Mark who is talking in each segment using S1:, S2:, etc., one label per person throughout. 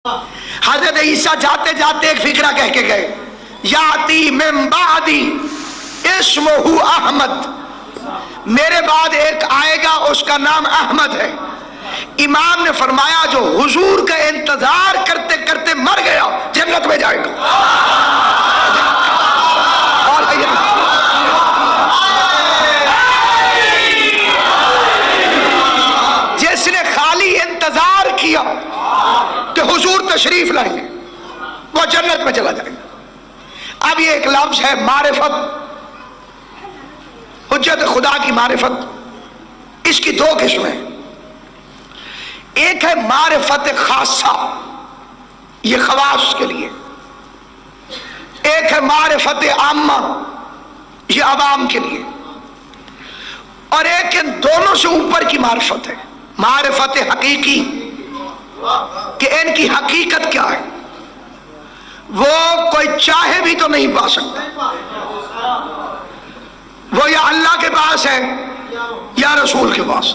S1: حضرت عیسیٰ جاتے جاتے ایک فکرہ کہہ کے گئے، یاتی من بعدی اسمہ احمد، میرے بعد ایک آئے گا اس کا نام احمد ہے۔ امام نے فرمایا جو حضور کا انتظار کرتے کرتے مر گیا جنت میں جائے گا۔ جس نے خالی انتظار کیا کہ حضور تشریف لائیں گے وہ جنت میں چلا جائے گا۔ اب یہ ایک لفظ ہے معرفت، حجت خدا کی معرفت، اس کی دو قسمیں، ایک ہے معرفت خاصہ، یہ خواص کے لیے، ایک ہے معرفت عامہ، یہ عوام کے لیے، اور ایک ان دونوں سے اوپر کی معرفت ہے معرفت حقیقی، کہ ان کی حقیقت کیا ہے وہ کوئی چاہے بھی تو نہیں پا سکتا، وہ یا اللہ کے پاس ہے یا رسول کے پاس۔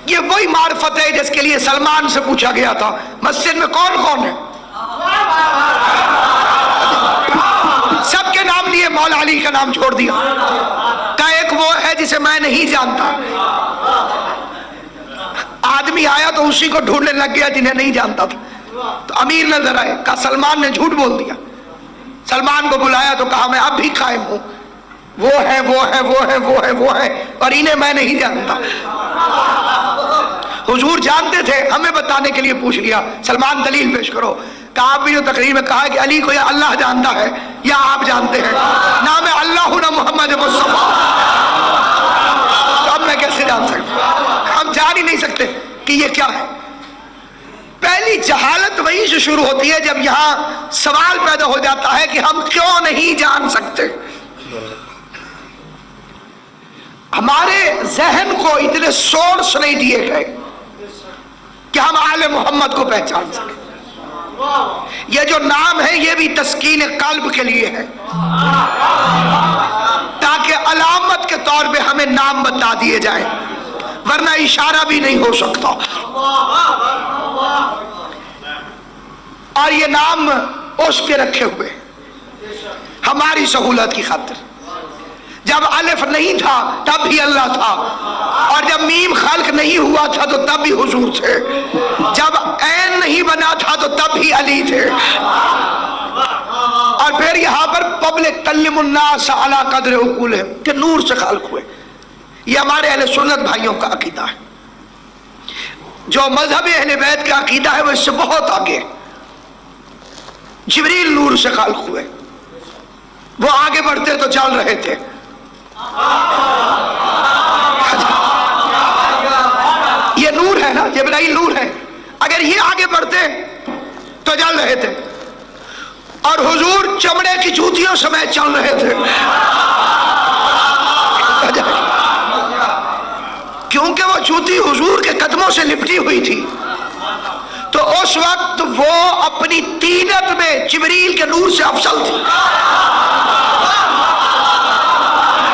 S1: یہ وہی معرفت ہے جس کے لیے سلمان سے پوچھا گیا تھا مسجد میں کون کون ہے، سب کے نام لیے، مولا علی کا نام چھوڑ دیا، کہا ایک وہ ہے جسے میں نہیں جانتا۔ آدمی آیا تو اسی کو ڈھونڈنے لگ گیا جنہیں نہیں جانتا تھا، تو امیر نظر آئے، کہا سلمان نے جھوٹ بول دیا۔ سلمان کو بلایا تو کہا میں اب بھی قائم ہوں، وہ ہے وہ ہے وہ ہے وہ ہے وہ ہے، اور انہیں میں نہیں جانتا۔ حضور جانتے تھے، ہمیں بتانے کے لیے پوچھ لیا، سلمان دلیل پیش کرو۔ کہا آپ بھی جو تقریر میں کہا کہ علی کو یا اللہ جانتا ہے یا آپ جانتے ہیں، نہ میں اللہ ہوں نہ محمد مصطفیٰ، تو اب میں کیسے جان سکتا؟ ہم جان ہی نہیں سکتے کہ یہ کیا ہے۔ پہلی جہالت وہیں سے شروع ہوتی ہے جب یہاں سوال پیدا ہو جاتا ہے کہ ہم کیوں نہیں جان سکتے۔ ہمارے ذہن کو اتنے سورس نہیں دیے گئے کہ ہم آل محمد کو پہچان سکیں۔ یہ جو نام ہے یہ بھی تسکین قلب کے لیے ہے، تاکہ علامت کے طور پہ ہمیں نام بتا دیے جائیں، ورنہ اشارہ بھی نہیں ہو سکتا۔ اور یہ نام اس کے رکھے ہوئے ہماری سہولت کی خاطر، جب الف نہیں تھا تب بھی اللہ تھا، اور جب میم خلق نہیں ہوا تھا تو تب بھی حضور تھے، جب عین نہیں بنا تھا تو تب بھی علی تھے، اور پھر یہاں پر پبلک کلم الناس علی قدر عقولہم، کہ نور سے خلق ہوئے۔ یہ ہمارے اہل سنت بھائیوں کا عقیدہ ہے۔ جو مذہب اہل بیت کا عقیدہ ہے وہ اس سے بہت آگے ہے۔ جبریل نور سے خلق ہوئے، وہ آگے بڑھتے تو چل رہے تھے، یہ نور ہے نا، جبرائیل نور ہے، اگر یہ آگے بڑھتے تو چل رہے تھے، اور حضور چمڑے کی جوتیوں سمیت چل رہے تھے، کیونکہ وہ جوتی حضور کے قدموں سے لپٹی ہوئی تھی، تو اس وقت وہ اپنی طینت میں جبریل کے نور سے افضل تھی۔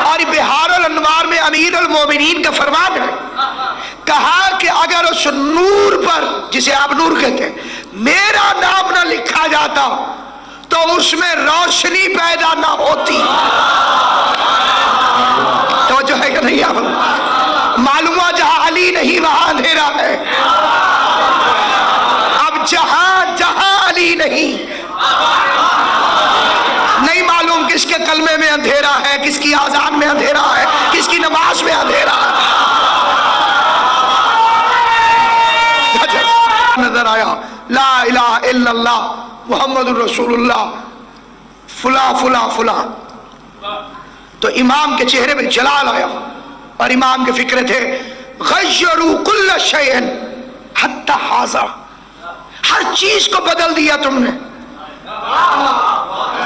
S1: اور بہار الانوار میں امیر المومنین کا فرمان ہے، کہا کہ اگر اس نور پر، جسے آپ نور کہتے ہیں، میرا نام نہ لکھا جاتا تو اس میں روشنی پیدا نہ ہوتی۔ توجہ ہے کہ نہیں؟ آپ معلوم ہوا جہاں علی نہیں وہاں اندھیرا ہے، اب جہاں علی نہیں معلوم کس کے کلمے میں اندھیرا ہے، کس کی آذان میں اندھیرا ہے، کس کی نماز میں اندھیرا ہے۔ نظر آیا لا الہ الا اللہ محمد الرسول اللہ فلاں فلاں فلاں، تو امام کے چہرے میں جلال آیا، اور امام کے فکرے تھے غیروا کل شیء حتی ھذا، ہر چیز کو بدل دیا تم نے،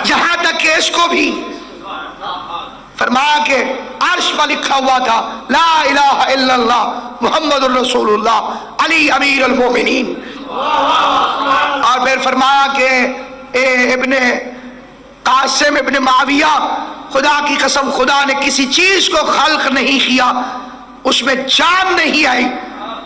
S1: یہاں تک کہ اس کو بھی۔ فرمایا کہ عرش پر لکھا ہوا تھا لا الہ الا اللہ محمد الرسول اللہ علی امیر المومنین، اور پھر فرمایا کہ اے ابن قاسم ابن معاویہ، خدا کی قسم خدا نے کسی چیز کو خلق نہیں کیا، اس میں جان نہیں آئی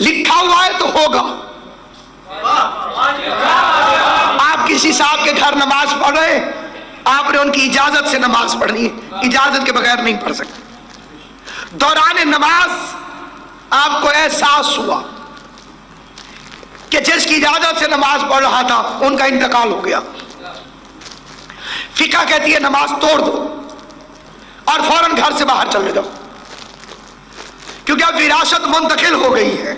S1: لکھا ہوا ہے تو ہوگا. آپ کسی صاحب کے گھر نماز پڑھ رہے ہیں، آپ نے ان کی اجازت سے نماز پڑھنی ہے، اجازت کے بغیر نہیں پڑھ سکتے. دوران نماز آپ کو احساس ہوا کہ جس کی اجازت سے نماز پڑھ رہا تھا ان کا انتقال ہو گیا، فقہ کہتی ہے نماز توڑ دو اور فوراً گھر سے باہر چلے جاؤ، کیونکہ اب وراثت منتقل ہو گئی ہے.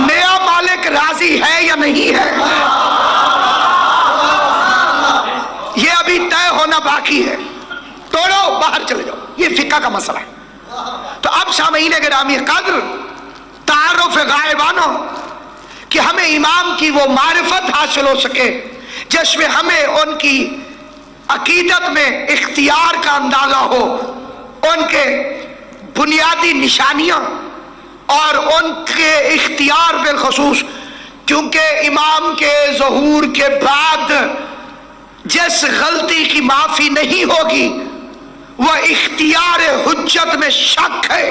S1: نیا مالک راضی ہے یا نہیں ہے یہ ابھی طے ہونا باقی ہے. توڑو، باہر چلے جاؤ، یہ فقہ کا مسئلہ ہے. تو اب سامعین گرامی قدر، تعارف غائبانہ کہ ہمیں امام کی وہ معرفت حاصل ہو سکے جس میں ہمیں ان کی عقیدت میں اختیار کا اندازہ ہو، ان کے بنیادی نشانیاں اور ان کے اختیار بالخصوص، کیونکہ امام کے ظہور کے بعد جس غلطی کی معافی نہیں ہوگی وہ اختیار حجت میں شک ہے.